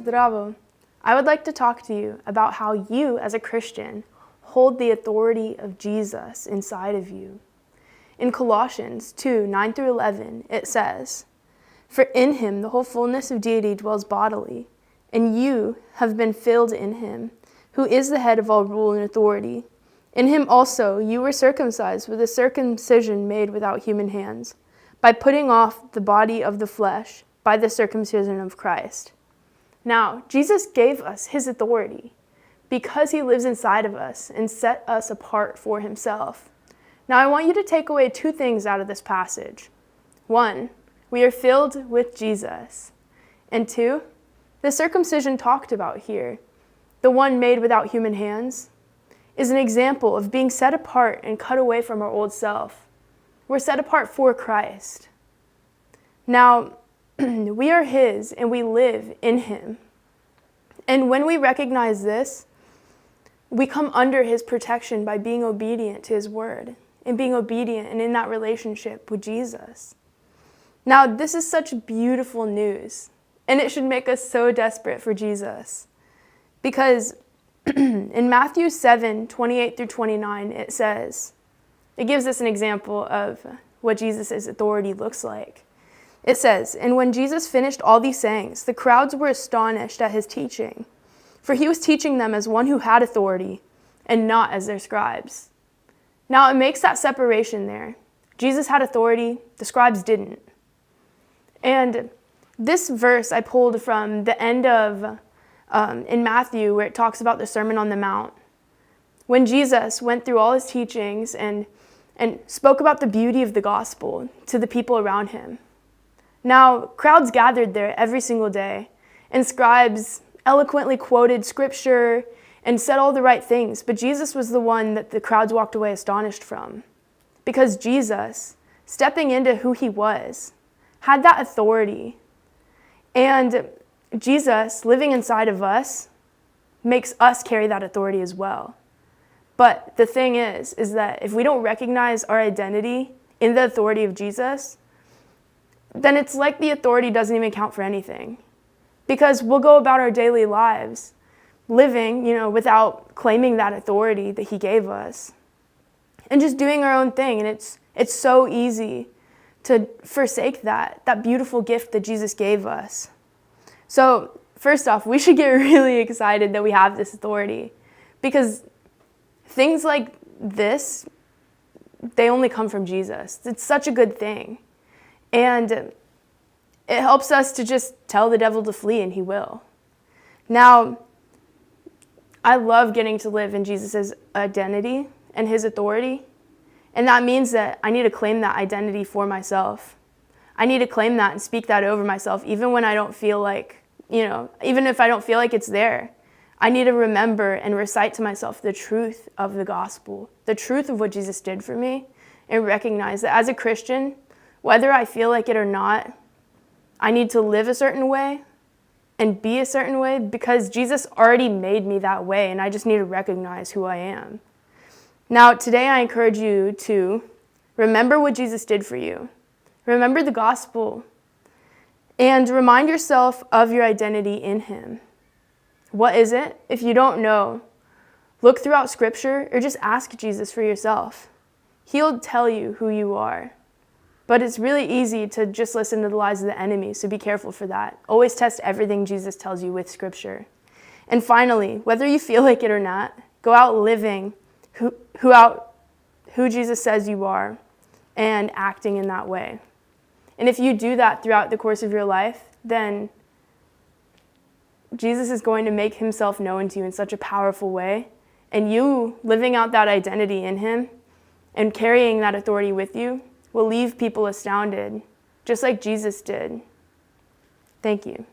Zdravo. I would like to talk to you about how you, as a Christian, hold the authority of Jesus inside of you. In Colossians 2:9-11, it says, "For in him the whole fullness of deity dwells bodily, and you have been filled in him, who is the head of all rule and authority. In him also you were circumcised with a circumcision made without human hands, by putting off the body of the flesh by the circumcision of Christ." Now, Jesus gave us his authority because he lives inside of us and set us apart for himself. Now, I want you to take away two things out of this passage. One, we are filled with Jesus. And two, the circumcision talked about here, the one made without human hands, is an example of being set apart and cut away from our old self. We're set apart for Christ. Now, we are his and we live in him. And when we recognize this, we come under his protection by being obedient to his word and being obedient and in that relationship with Jesus. Now, this is such beautiful news, and it should make us so desperate for Jesus. Because in Matthew 7:28-29, it says, it gives us an example of what Jesus' authority looks like. It says, "And when Jesus finished all these sayings, the crowds were astonished at his teaching, for he was teaching them as one who had authority and not as their scribes." Now, it makes that separation there. Jesus had authority, the scribes didn't. And this verse I pulled from the end of, in Matthew, where it talks about the Sermon on the Mount. When Jesus went through all his teachings and spoke about the beauty of the gospel to the people around him. Now, crowds gathered there every single day, and scribes eloquently quoted scripture and said all the right things, but Jesus was the one that the crowds walked away astonished from. Because Jesus, stepping into who he was, had that authority. And Jesus, living inside of us, makes us carry that authority as well. But the thing is that if we don't recognize our identity in the authority of Jesus, then it's like the authority doesn't even count for anything. Because we'll go about our daily lives living, without claiming that authority that he gave us. And just doing our own thing. And it's so easy to forsake that beautiful gift that Jesus gave us. So, first off, we should get really excited that we have this authority. Because things like this, they only come from Jesus. It's such a good thing. And it helps us to just tell the devil to flee, and he will. Now, I love getting to live in Jesus' identity and his authority. And that means that I need to claim that identity for myself. I need to claim that and speak that over myself, even when I don't feel like, even if I don't feel like it's there. I need to remember and recite to myself the truth of the gospel, the truth of what Jesus did for me, and recognize that as a Christian, whether I feel like it or not, I need to live a certain way and be a certain way because Jesus already made me that way, and I just need to recognize who I am. Now, today I encourage you to remember what Jesus did for you. Remember the gospel, and remind yourself of your identity in him. What is it? If you don't know, look throughout Scripture or just ask Jesus for yourself. He'll tell you who you are. But it's really easy to just listen to the lies of the enemy, so be careful for that. Always test everything Jesus tells you with Scripture. And finally, whether you feel like it or not, go out living who Jesus says you are and acting in that way. And if you do that throughout the course of your life, then Jesus is going to make himself known to you in such a powerful way. And you living out that identity in him and carrying that authority with you will leave people astounded, just like Jesus did. Thank you.